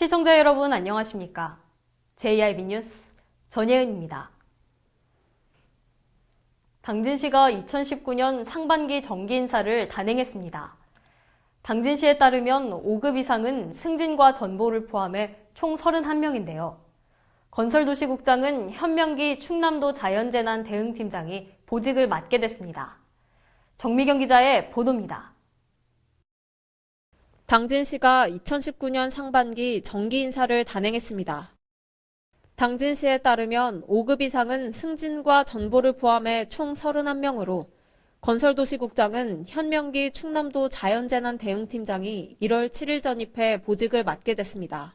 시청자 여러분 안녕하십니까? JIB 뉴스 전예은입니다. 당진시가 2019년 상반기 정기 인사를 단행했습니다. 당진시에 따르면 5급 이상은 승진과 전보를 포함해 총 31명인데요. 건설도시국장은 현명기 충남도 자연재난 대응팀장이 보직을 맡게 됐습니다. 정미경 기자의 보도입니다. 당진시가 2019년 상반기 정기 인사를 단행했습니다. 당진시에 따르면 5급 이상은 승진과 전보를 포함해 총 31명으로 건설도시국장은 현명기 충남도 자연재난 대응팀장이 1월 7일 전입해 보직을 맡게 됐습니다.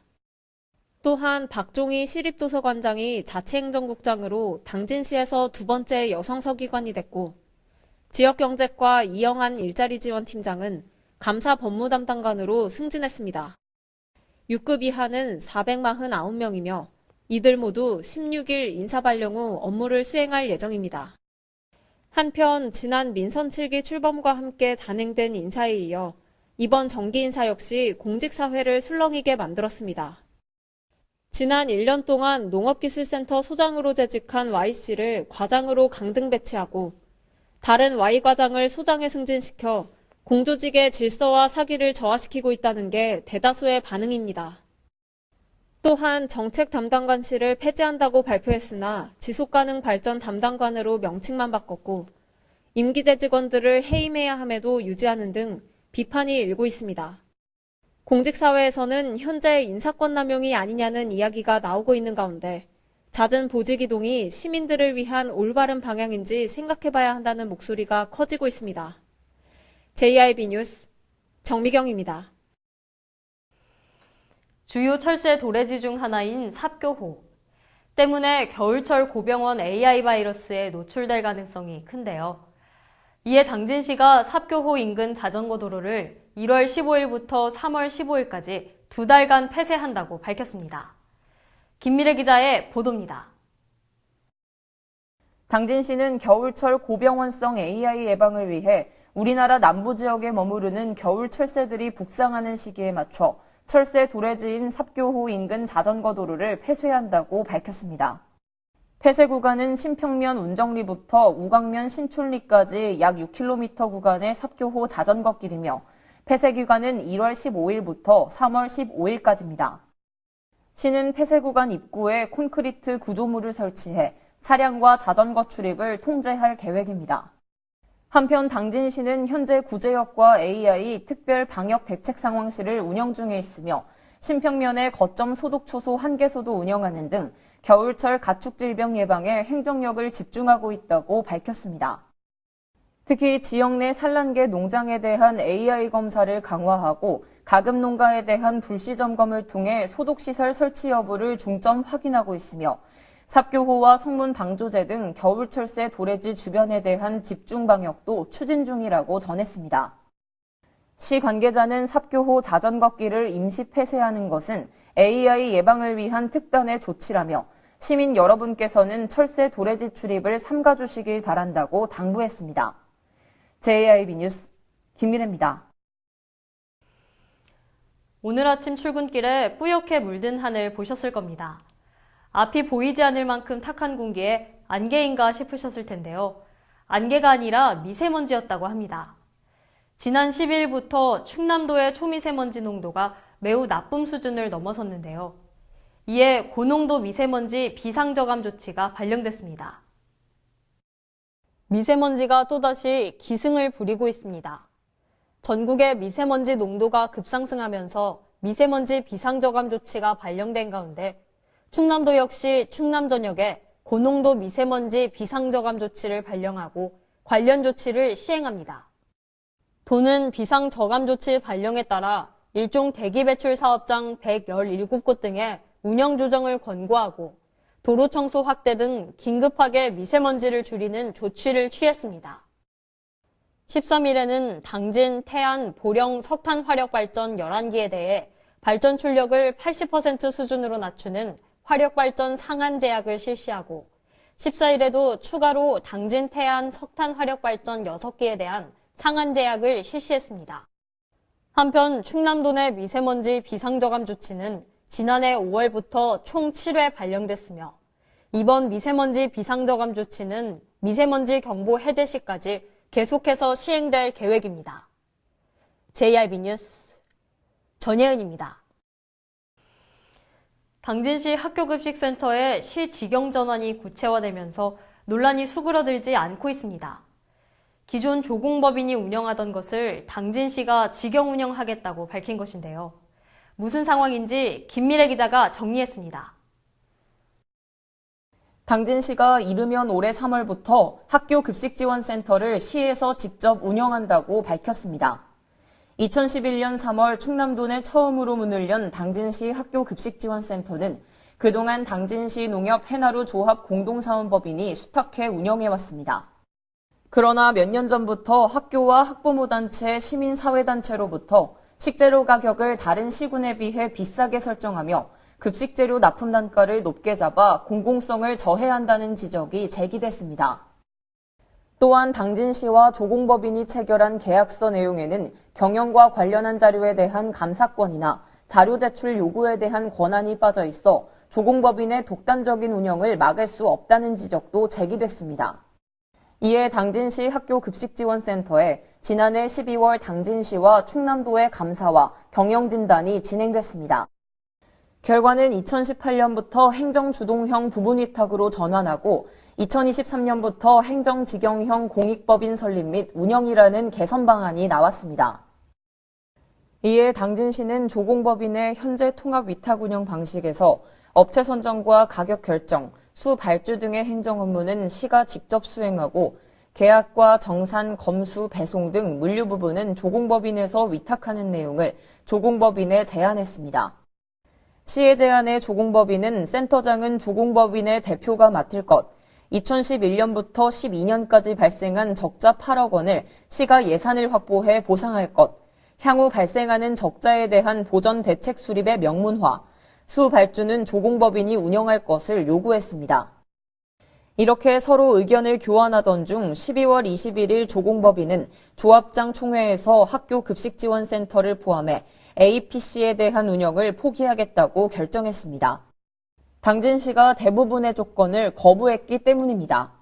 또한 박종희 시립도서관장이 자치행정국장으로 당진시에서 두 번째 여성서기관이 됐고, 지역경제과 이영한 일자리지원팀장은 감사 법무담당관으로 승진했습니다. 6급 이하는 449명이며 이들 모두 16일 인사발령 후 업무를 수행할 예정입니다. 한편 지난 민선 7기 출범과 함께 단행된 인사에 이어 이번 정기 인사 역시 공직사회를 술렁이게 만들었습니다. 지난 1년 동안 농업기술센터 소장으로 재직한 Y씨를 과장으로 강등 배치하고 다른 Y과장을 소장에 승진시켜 공조직의 질서와 사기를 저하시키고 있다는 게 대다수의 반응입니다. 또한 정책 담당관실을 폐지한다고 발표했으나 지속가능 발전 담당관으로 명칭만 바꿨고 임기제 직원들을 해임해야 함에도 유지하는 등 비판이 일고 있습니다. 공직사회에서는 현재 인사권 남용이 아니냐는 이야기가 나오고 있는 가운데 잦은 보직 이동이 시민들을 위한 올바른 방향인지 생각해봐야 한다는 목소리가 커지고 있습니다. JIB 뉴스 정미경입니다. 주요 철새 도래지 중 하나인 삽교호 때문에 겨울철 고병원 AI 바이러스에 노출될 가능성이 큰데요. 이에 당진시가 삽교호 인근 자전거 도로를 1월 15일부터 3월 15일까지 2달간 폐쇄한다고 밝혔습니다. 김미래 기자의 보도입니다. 당진시는 겨울철 고병원성 AI 예방을 위해 우리나라 남부 지역에 머무르는 겨울 철새들이 북상하는 시기에 맞춰 철새 도래지인 삽교호 인근 자전거 도로를 폐쇄한다고 밝혔습니다. 폐쇄 구간은 신평면 운정리부터 우광면 신촌리까지 약 6km 구간의 삽교호 자전거길이며 폐쇄 기간은 1월 15일부터 3월 15일까지입니다. 시는 폐쇄 구간 입구에 콘크리트 구조물을 설치해 차량과 자전거 출입을 통제할 계획입니다. 한편 당진시는 현재 구제역과 AI 특별 방역 대책 상황실을 운영 중에 있으며 신평면에 거점 소독초소 1개소도 운영하는 등 겨울철 가축질병 예방에 행정력을 집중하고 있다고 밝혔습니다. 특히 지역 내 산란계 농장에 대한 AI 검사를 강화하고 가금 농가에 대한 불시 점검을 통해 소독시설 설치 여부를 중점 확인하고 있으며 삽교호와 성문 방조제 등 겨울철새 도래지 주변에 대한 집중 방역도 추진 중이라고 전했습니다. 시 관계자는 삽교호 자전거길을 임시 폐쇄하는 것은 AI 예방을 위한 특단의 조치라며 시민 여러분께서는 철새 도래지 출입을 삼가주시길 바란다고 당부했습니다. JIB 뉴스 김미래입니다. 오늘 아침 출근길에 뿌옇게 물든 하늘 보셨을 겁니다. 앞이 보이지 않을 만큼 탁한 공기에 안개인가 싶으셨을 텐데요. 안개가 아니라 미세먼지였다고 합니다. 지난 10일부터 충남도의 초미세먼지 농도가 매우 나쁨 수준을 넘어섰는데요. 이에 고농도 미세먼지 비상저감 조치가 발령됐습니다. 미세먼지가 또다시 기승을 부리고 있습니다. 전국의 미세먼지 농도가 급상승하면서 미세먼지 비상저감 조치가 발령된 가운데 충남도 역시 충남 전역에 고농도 미세먼지 비상저감 조치를 발령하고 관련 조치를 시행합니다. 도는 비상저감 조치 발령에 따라 일종 대기배출 사업장 117곳 등의 운영 조정을 권고하고 도로 청소 확대 등 긴급하게 미세먼지를 줄이는 조치를 취했습니다. 13일에는 당진, 태안, 보령, 석탄 화력 발전 11기에 대해 발전 출력을 80% 수준으로 낮추는 화력발전 상한 제약을 실시하고 14일에도 추가로 당진, 태안, 석탄 화력발전 6기에 대한 상한 제약을 실시했습니다. 한편 충남도 내 미세먼지 비상저감 조치는 지난해 5월부터 총 7회 발령됐으며 이번 미세먼지 비상저감 조치는 미세먼지 경보 해제 시까지 계속해서 시행될 계획입니다. JRB 뉴스 전예은입니다. 당진시 학교급식센터의 시 직영 전환이 구체화되면서 논란이 수그러들지 않고 있습니다. 기존 조공법인이 운영하던 것을 당진시가 직영 운영하겠다고 밝힌 것인데요. 무슨 상황인지 김미래 기자가 정리했습니다. 당진시가 이르면 올해 3월부터 학교급식지원센터를 시에서 직접 운영한다고 밝혔습니다. 2011년 3월 충남도 내 처음으로 문을 연 당진시 학교급식지원센터는 그동안 당진시 농협 해나루 조합 공동사원법인이 수탁해 운영해왔습니다. 그러나 몇 년 전부터 학교와 학부모 단체, 시민사회단체로부터 식재료 가격을 다른 시군에 비해 비싸게 설정하며 급식재료 납품 단가를 높게 잡아 공공성을 저해한다는 지적이 제기됐습니다. 또한 당진시와 조공법인이 체결한 계약서 내용에는 경영과 관련한 자료에 대한 감사권이나 자료 제출 요구에 대한 권한이 빠져 있어 조공법인의 독단적인 운영을 막을 수 없다는 지적도 제기됐습니다. 이에 당진시 학교급식지원센터에 지난해 12월 당진시와 충남도의 감사와 경영진단이 진행됐습니다. 결과는 2018년부터 행정주동형 부분위탁으로 전환하고 2023년부터 행정직영형 공익법인 설립 및 운영이라는 개선 방안이 나왔습니다. 이에 당진시는 조공법인의 현재 통합위탁 운영 방식에서 업체 선정과 가격 결정, 수 발주 등의 행정 업무는 시가 직접 수행하고 계약과 정산, 검수, 배송 등 물류 부분은 조공법인에서 위탁하는 내용을 조공법인에 제안했습니다. 시의 제안에 조공법인은 센터장은 조공법인의 대표가 맡을 것, 2011년부터 12년까지 발생한 적자 8억 원을 시가 예산을 확보해 보상할 것, 향후 발생하는 적자에 대한 보전 대책 수립의 명문화, 수 발주는 조공법인이 운영할 것을 요구했습니다. 이렇게 서로 의견을 교환하던 중 12월 21일 조공법인은 조합장 총회에서 학교급식지원센터를 포함해 APC에 대한 운영을 포기하겠다고 결정했습니다. 당진시가 대부분의 조건을 거부했기 때문입니다.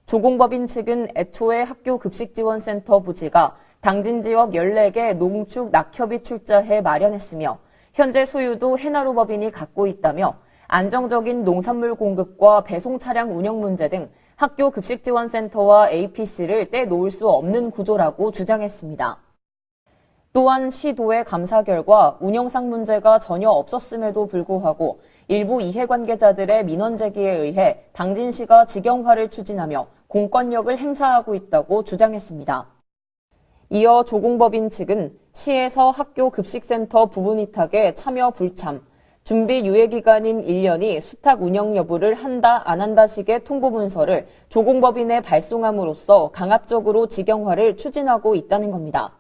조공법인 측은 애초에 학교급식지원센터 부지가 당진 지역 14개 농축 낙협이 출자해 마련했으며 현재 소유도 해나루 법인이 갖고 있다며 안정적인 농산물 공급과 배송 차량 운영 문제 등 학교급식지원센터와 APC를 떼놓을 수 없는 구조라고 주장했습니다. 또한 시도의 감사 결과 운영상 문제가 전혀 없었음에도 불구하고 일부 이해관계자들의 민원 제기에 의해 당진시가 직영화를 추진하며 공권력을 행사하고 있다고 주장했습니다. 이어 조공법인 측은 시에서 학교급식센터 부분 위탁에 참여 불참, 준비 유예기간인 1년이 수탁 운영 여부를 한다 안 한다식의 통보 문서를 조공법인에 발송함으로써 강압적으로 직영화를 추진하고 있다는 겁니다.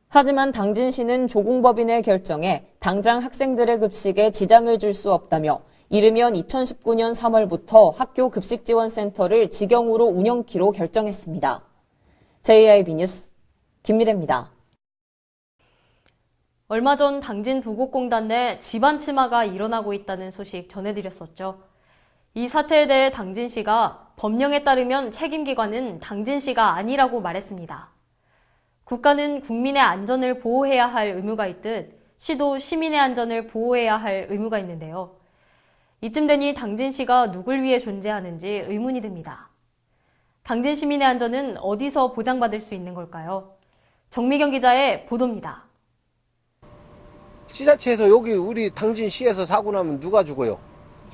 하지만 당진시는 조공법인의 결정에 당장 학생들의 급식에 지장을 줄 수 없다며 이르면 2019년 3월부터 학교급식지원센터를 직영으로 운영키로 결정했습니다. JIB 뉴스 김미래입니다. 얼마 전 당진 부곡공단 내 집안 침하가 일어나고 있다는 소식 전해드렸었죠. 이 사태에 대해 당진시가 법령에 따르면 책임기관은 당진시가 아니라고 말했습니다. 국가는 국민의 안전을 보호해야 할 의무가 있듯 시도 시민의 안전을 보호해야 할 의무가 있는데요. 이쯤 되니 당진시가 누굴 위해 존재하는지 의문이 듭니다. 당진 시민의 안전은 어디서 보장받을 수 있는 걸까요? 정미경 기자의 보도입니다. 지자체에서 여기 우리 당진시에서 사고 나면 누가 죽어요?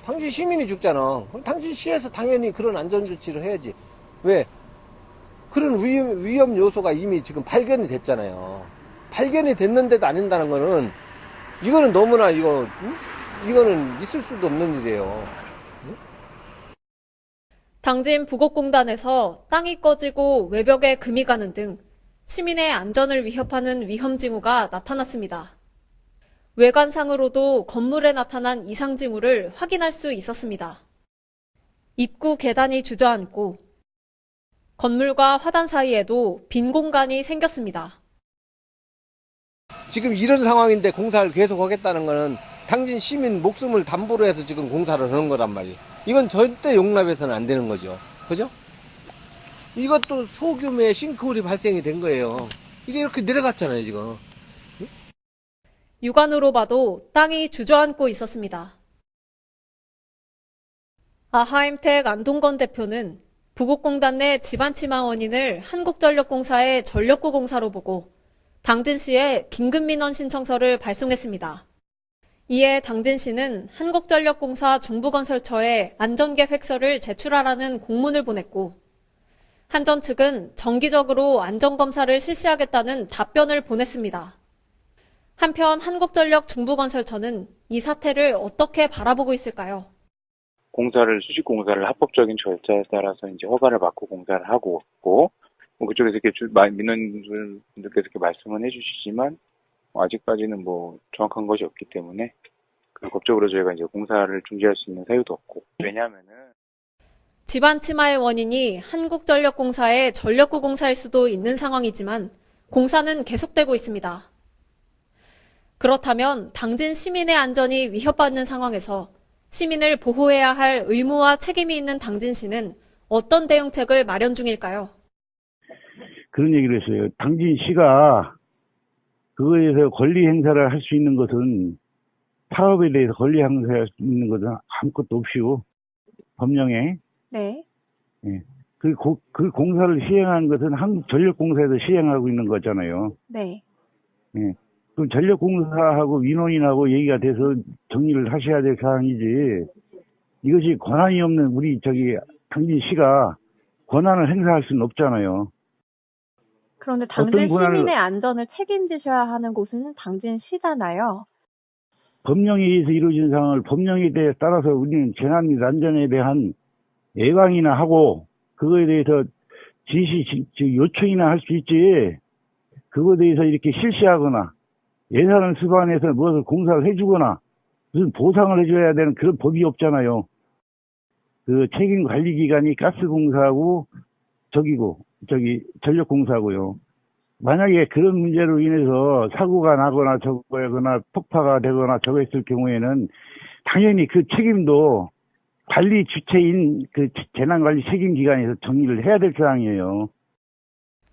당진 시민이 죽잖아. 그럼 당진시에서 당연히 그런 안전조치를 해야지. 왜? 그런 위험 요소가 이미 지금 발견이 됐잖아요. 발견이 됐는데도 안 한다는 거는 이거는 너무나 이거는 있을 수도 없는 일이에요. 당진 부곡공단에서 땅이 꺼지고 외벽에 금이 가는 등 시민의 안전을 위협하는 위험 징후가 나타났습니다. 외관상으로도 건물에 나타난 이상 징후를 확인할 수 있었습니다. 입구 계단이 주저앉고 건물과 화단 사이에도 빈 공간이 생겼습니다. 지금 이런 상황인데 공사를 계속 하겠다는 거는 당진 시민 목숨을 담보로 해서 지금 공사를 하는 거란 말이에요. 이건 절대 용납해서는 안 되는 거죠. 그죠? 이것도 소규모의 싱크홀이 발생이 된 거예요. 이게 이렇게 내려갔잖아요, 지금. 육안으로 봐도 땅이 주저앉고 있었습니다. 아하임텍 안동건 대표는 부곡공단 내 집안침하 원인을 한국전력공사의 전력구 공사로 보고 당진시에 긴급민원 신청서를 발송했습니다. 이에 당진시는 한국전력공사 중부건설처에 안전계획서를 제출하라는 공문을 보냈고 한전 측은 정기적으로 안전검사를 실시하겠다는 답변을 보냈습니다. 한편 한국전력 중부건설처는 이 사태를 어떻게 바라보고 있을까요? 수직 공사를 합법적인 절차에 따라서 이제 허가를 받고 공사를 하고 있고, 그쪽에서 이렇게 민원분들께서 이렇게 말씀은 해주시지만, 아직까지는 정확한 것이 없기 때문에, 법적으로 저희가 이제 공사를 중지할 수 있는 사유도 없고, 왜냐하면은, 집안 침하의 원인이 한국전력공사의 전력구 공사일 수도 있는 상황이지만, 공사는 계속되고 있습니다. 그렇다면 당진 시민의 안전이 위협받는 상황에서 시민을 보호해야 할 의무와 책임이 있는 당진시는 어떤 대응책을 마련 중일까요? 그런 얘기를 했어요. 당진시가 그거에 대해서 권리 행사를 할 수 있는 것은 사업에 대해서 권리 행사할 수 있는 것은 아무것도 없이요. 법령에. 네. 예. 그 공사를 시행한 것은 한국전력공사에서 시행하고 있는 거잖아요. 네. 예. 그 전력공사하고 민원인하고 얘기가 돼서 정리를 하셔야 될 사항이지. 이것이 권한이 없는 우리 당진시가 권한을 행사할 수는 없잖아요. 그런데 당진 시민의 안전을 책임지셔야 하는 곳은 당진시잖아요. 법령에 의해서 이루어진 상황을 법령에 대해 따라서 우리는 재난 및 안전에 대한 예방이나 하고 그거에 대해서 요청이나 할 수 있지. 그거에 대해서 이렇게 실시하거나 예산을 수반해서 무엇을 공사를 해주거나 무슨 보상을 해줘야 되는 그런 법이 없잖아요. 그 책임관리기관이 가스공사하고 전력공사고요. 만약에 그런 문제로 인해서 사고가 나거나 저거거나 폭파가 되거나 저거 했을 경우에는 당연히 그 책임도 관리 주체인 그 재난관리 책임기관에서 정리를 해야 될 사항이에요.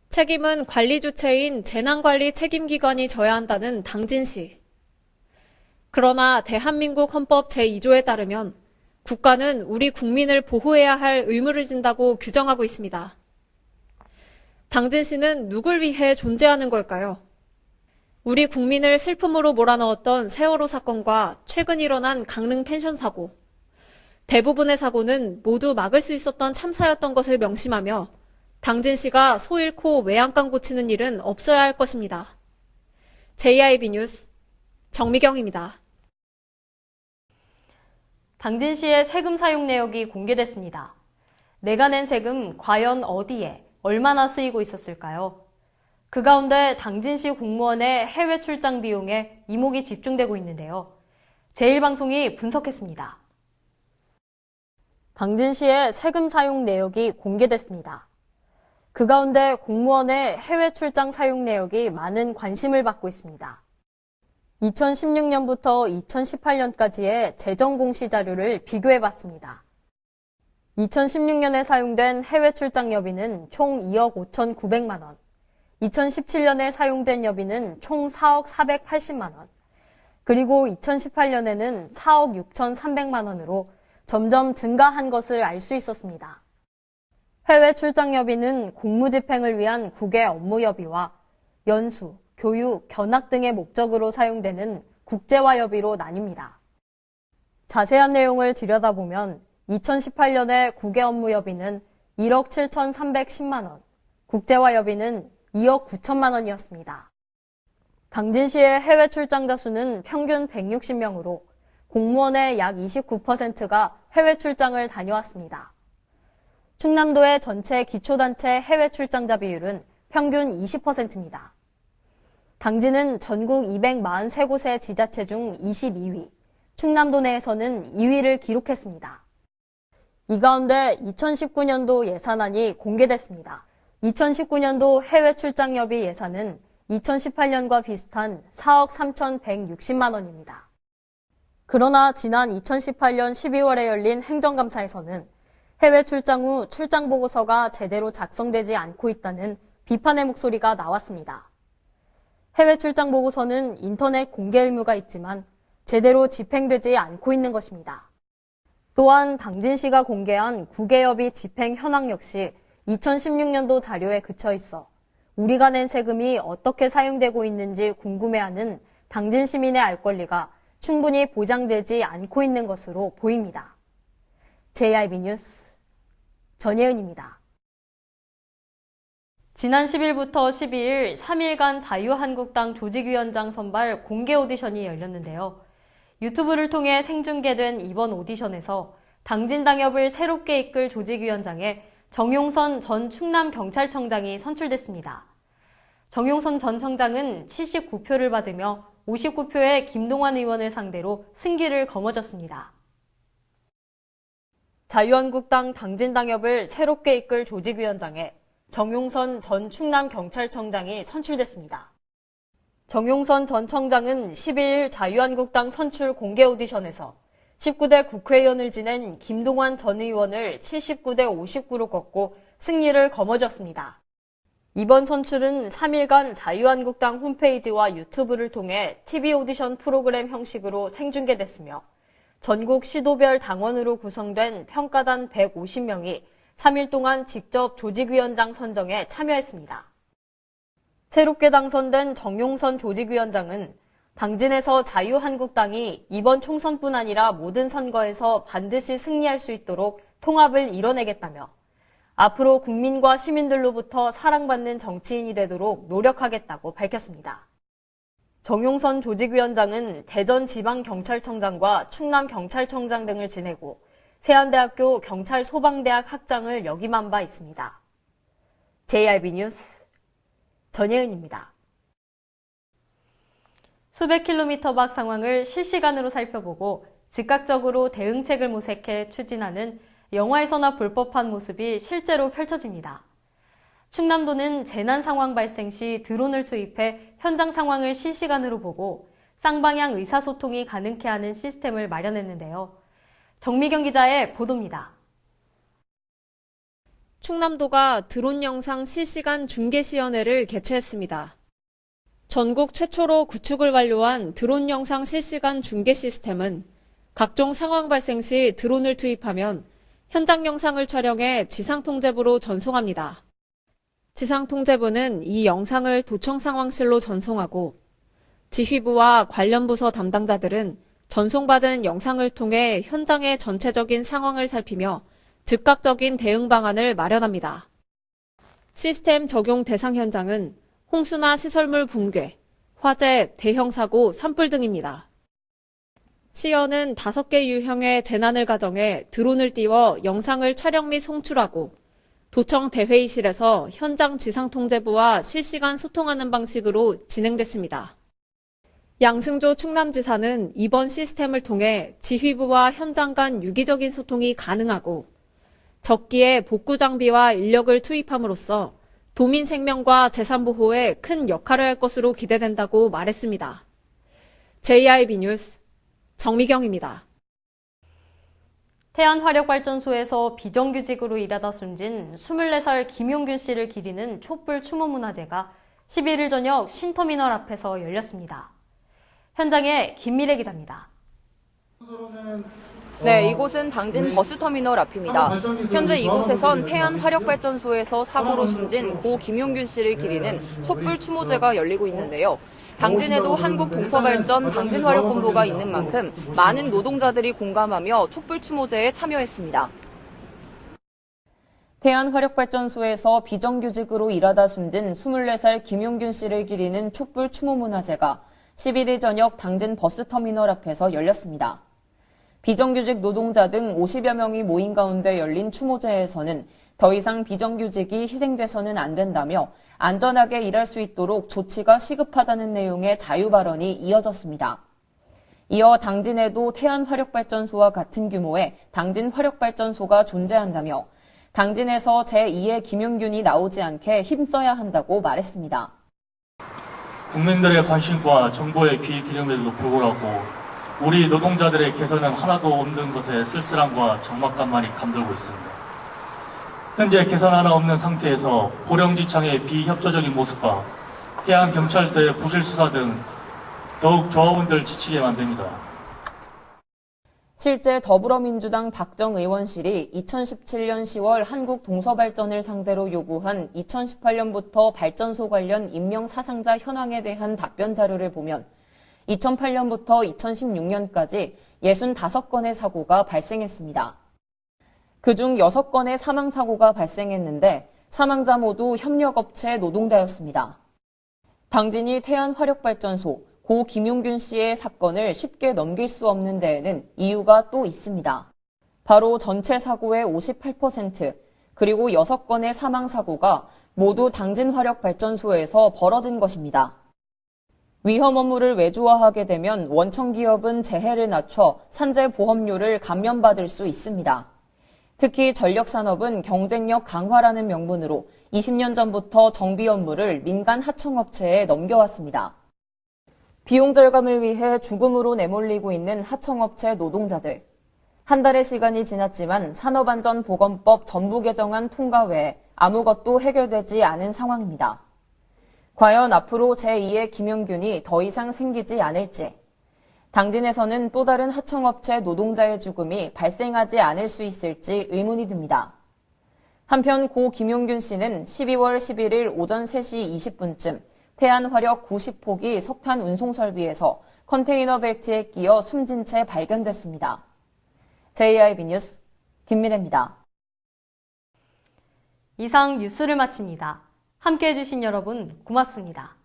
책임은 관리 주체인 재난관리 책임기관이 져야 한다는 당진시. 그러나 대한민국 헌법 제2조에 따르면 국가는 우리 국민을 보호해야 할 의무를 진다고 규정하고 있습니다. 당진시는 누굴 위해 존재하는 걸까요? 우리 국민을 슬픔으로 몰아넣었던 세월호 사건과 최근 일어난 강릉 펜션 사고. 대부분의 사고는 모두 막을 수 있었던 참사였던 것을 명심하며 당진시가 소 잃고 외양간 고치는 일은 없어야 할 것입니다. JIB 뉴스 정미경입니다. 당진시의 세금 사용 내역이 공개됐습니다. 내가 낸 세금 과연 어디에 얼마나 쓰이고 있었을까요? 그 가운데 당진시 공무원의 해외 출장 비용에 이목이 집중되고 있는데요. 제1방송이 분석했습니다. 당진시의 세금 사용 내역이 공개됐습니다. 그 가운데 공무원의 해외 출장 사용 내역이 많은 관심을 받고 있습니다. 2016년부터 2018년까지의 재정 공시 자료를 비교해봤습니다. 2016년에 사용된 해외 출장 여비는 총 2억 5,900만 원, 2017년에 사용된 여비는 총 4억 480만 원, 그리고 2018년에는 4억 6,300만 원으로 점점 증가한 것을 알 수 있었습니다. 해외 출장 여비는 공무 집행을 위한 국외 업무 여비와 연수, 교육, 견학 등의 목적으로 사용되는 국제화 여비로 나뉩니다. 자세한 내용을 들여다보면 2018년에 국외 업무 여비는 1억 7,310만 원, 국제화 여비는 2억 9천만 원이었습니다. 당진시의 해외 출장자 수는 평균 160명으로 공무원의 약 29%가 해외 출장을 다녀왔습니다. 충남도의 전체 기초단체 해외 출장자 비율은 평균 20%입니다. 당진은 전국 243곳의 지자체 중 22위, 충남도 내에서는 2위를 기록했습니다. 이 가운데 2019년도 예산안이 공개됐습니다. 2019년도 해외 출장 여비 예산은 2018년과 비슷한 4억 3,160만 원입니다. 그러나 지난 2018년 12월에 열린 행정감사에서는 해외 출장 후 출장 보고서가 제대로 작성되지 않고 있다는 비판의 목소리가 나왔습니다. 해외 출장 보고서는 인터넷 공개 의무가 있지만 제대로 집행되지 않고 있는 것입니다. 또한 당진시가 공개한 국외여비 집행 현황 역시 2016년도 자료에 그쳐 있어 우리가 낸 세금이 어떻게 사용되고 있는지 궁금해하는 당진 시민의 알 권리가 충분히 보장되지 않고 있는 것으로 보입니다. JIB 뉴스 전예은입니다. 지난 10일부터 12일 3일간 자유한국당 조직위원장 선발 공개 오디션이 열렸는데요. 유튜브를 통해 생중계된 이번 오디션에서 당진 당협을 새롭게 이끌 조직위원장에 정용선 전 충남경찰청장이 선출됐습니다. 정용선 전 청장은 79표를 받으며 59표의 김동완 의원을 상대로 승기를 거머쥐었습니다. 자유한국당 당진 당협을 새롭게 이끌 조직위원장에 정용선 전 충남경찰청장이 선출됐습니다. 정용선 전 청장은 12일 자유한국당 선출 공개 오디션에서 19대 국회의원을 지낸 김동완 전 의원을 79대 59로 꺾고 승리를 거머쥐었습니다. 이번 선출은 3일간 자유한국당 홈페이지와 유튜브를 통해 TV 오디션 프로그램 형식으로 생중계됐으며 전국 시도별 당원으로 구성된 평가단 150명이 3일 동안 직접 조직위원장 선정에 참여했습니다. 새롭게 당선된 정용선 조직위원장은 당진에서 자유한국당이 이번 총선뿐 아니라 모든 선거에서 반드시 승리할 수 있도록 통합을 이뤄내겠다며 앞으로 국민과 시민들로부터 사랑받는 정치인이 되도록 노력하겠다고 밝혔습니다. 정용선 조직위원장은 대전지방경찰청장과 충남경찰청장 등을 지내고 세안대학교 경찰소방대학 학장을 역임한 바 있습니다. JIB 뉴스 전예은입니다. 수백 킬로미터 밖 상황을 실시간으로 살펴보고 즉각적으로 대응책을 모색해 추진하는 영화에서나 볼 법한 모습이 실제로 펼쳐집니다. 충남도는 재난 상황 발생 시 드론을 투입해 현장 상황을 실시간으로 보고 쌍방향 의사소통이 가능케 하는 시스템을 마련했는데요. 정미경 기자의 보도입니다. 충남도가 드론 영상 실시간 중계 시연회를 개최했습니다. 전국 최초로 구축을 완료한 드론 영상 실시간 중계 시스템은 각종 상황 발생 시 드론을 투입하면 현장 영상을 촬영해 지상통제부로 전송합니다. 지상통제부는 이 영상을 도청 상황실로 전송하고 지휘부와 관련 부서 담당자들은 전송받은 영상을 통해 현장의 전체적인 상황을 살피며 즉각적인 대응 방안을 마련합니다. 시스템 적용 대상 현장은 홍수나 시설물 붕괴, 화재, 대형 사고, 산불 등입니다. 시연은 5개 유형의 재난을 가정해 드론을 띄워 영상을 촬영 및 송출하고 도청 대회의실에서 현장 지상통제부와 실시간 소통하는 방식으로 진행됐습니다. 양승조 충남지사는 이번 시스템을 통해 지휘부와 현장 간 유기적인 소통이 가능하고 적기에 복구 장비와 인력을 투입함으로써 도민 생명과 재산 보호에 큰 역할을 할 것으로 기대된다고 말했습니다. JIB 뉴스 정미경입니다. 태안화력발전소에서 비정규직으로 일하다 숨진 24살 김용균 씨를 기리는 촛불 추모문화제가 11일 저녁 신터미널 앞에서 열렸습니다. 현장에 김미래 기자입니다. 네, 이곳은 당진 버스터미널 앞입니다. 현재 이곳에선 태안화력발전소에서 사고로 숨진 고 김용균 씨를 기리는 촛불 추모제가 열리고 있는데요. 당진에도 한국동서발전 당진화력본부가 있는 만큼 많은 노동자들이 공감하며 촛불 추모제에 참여했습니다. 태안화력발전소에서 비정규직으로 일하다 숨진 24살 김용균 씨를 기리는 촛불 추모문화제가 11일 저녁 당진 버스터미널 앞에서 열렸습니다. 비정규직 노동자 등 50여 명이 모인 가운데 열린 추모제에서는 더 이상 비정규직이 희생돼서는 안 된다며 안전하게 일할 수 있도록 조치가 시급하다는 내용의 자유 발언이 이어졌습니다. 이어 당진에도 태안화력발전소와 같은 규모의 당진화력발전소가 존재한다며 당진에서 제2의 김용균이 나오지 않게 힘써야 한다고 말했습니다. 국민들의 관심과 정보의 귀 기름에도 불구하고 우리 노동자들의 개선은 하나도 없는 것에 쓸쓸함과 적막감만이 감돌고 있습니다. 현재 개선 하나 없는 상태에서 보령지청의 비협조적인 모습과 해양경찰서의 부실수사 등 더욱 조합원들 지치게 만듭니다. 실제 더불어민주당 박정 의원실이 2017년 10월 한국동서발전을 상대로 요구한 2018년부터 발전소 관련 임명 사상자 현황에 대한 답변 자료를 보면 2008년부터 2016년까지 65건의 사고가 발생했습니다. 그중 6건의 사망사고가 발생했는데 사망자 모두 협력업체 노동자였습니다. 당진이 태안화력발전소 고 김용균 씨의 사건을 쉽게 넘길 수 없는 데에는 이유가 또 있습니다. 바로 전체 사고의 58%, 그리고 6건의 사망사고가 모두 당진화력발전소에서 벌어진 것입니다. 위험 업무를 외주화하게 되면 원청기업은 재해를 낮춰 산재보험료를 감면받을 수 있습니다. 특히 전력산업은 경쟁력 강화라는 명분으로 20년 전부터 정비 업무를 민간 하청업체에 넘겨왔습니다. 비용 절감을 위해 죽음으로 내몰리고 있는 하청업체 노동자들. 한 달의 시간이 지났지만 산업안전보건법 전부 개정안 통과 외에 아무것도 해결되지 않은 상황입니다. 과연 앞으로 제2의 김용균이 더 이상 생기지 않을지, 당진에서는 또 다른 하청업체 노동자의 죽음이 발생하지 않을 수 있을지 의문이 듭니다. 한편 고 김용균 씨는 12월 11일 오전 3시 20분쯤 태안화력 90호기 석탄 운송 설비에서 컨테이너 벨트에 끼어 숨진 채 발견됐습니다. JIB 뉴스 김미래입니다. 이상 뉴스를 마칩니다. 함께해 주신 여러분 고맙습니다.